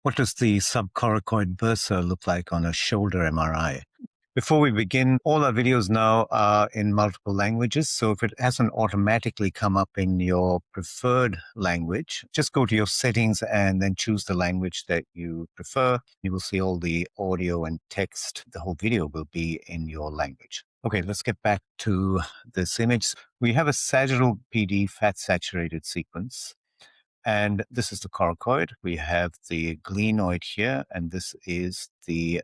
What does the subcoracoid bursa look like on a shoulder MRI? Before we begin, all our videos now are in multiple languages, so if it hasn't automatically come up in your preferred language, just go to your settings and then choose the language that you prefer. You will see all the audio and text. The whole video will be in your language. Okay, let's get back to this image. We have a sagittal PD fat-saturated sequence. And this is the coracoid. We have the glenoid here, and this is the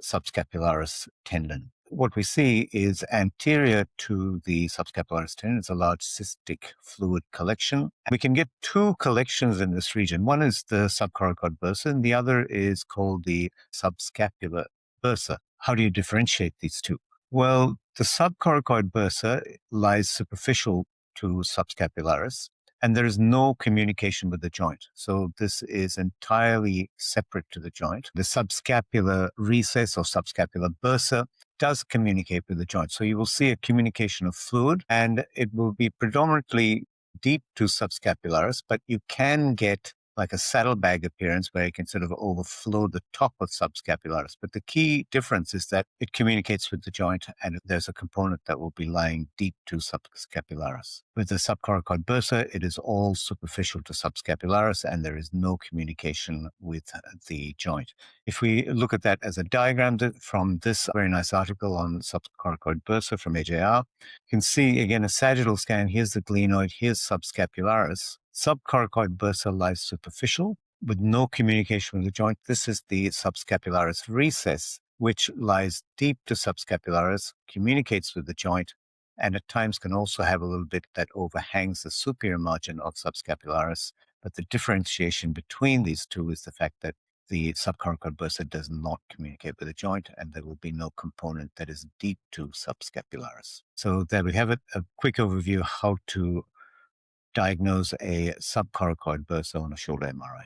subscapularis tendon. What we see is anterior to the subscapularis tendon is a large cystic fluid collection. We can get two collections in this region. One is the subcoracoid bursa, and the other is called the subscapular bursa. How do you differentiate these two? Well, the subcoracoid bursa lies superficial to subscapularis, and there is no communication with the joint. So this is entirely separate to the joint. The subscapular recess or subscapular bursa does communicate with the joint. So you will see a communication of fluid, and it will be predominantly deep to subscapularis, but you can get like a saddlebag appearance where it can sort of overflow the top of subscapularis. But the key difference is that it communicates with the joint, and there's a component that will be lying deep to subscapularis. With the subcoracoid bursa, it is all superficial to subscapularis, and there is no communication with the joint. If we look at that as a diagram from this very nice article on subcoracoid bursa from AJR, you can see again a sagittal scan. Here's the glenoid, here's subscapularis. Subcoracoid bursa lies superficial with no communication with the joint. This is the subscapularis recess, which lies deep to subscapularis, communicates with the joint, and at times can also have a little bit that overhangs the superior margin of subscapularis. But the differentiation between these two is the fact that the subcoracoid bursa does not communicate with the joint, and there will be no component that is deep to subscapularis. So there we have it, a quick overview how to diagnose a subcoracoid bursa on a shoulder MRI.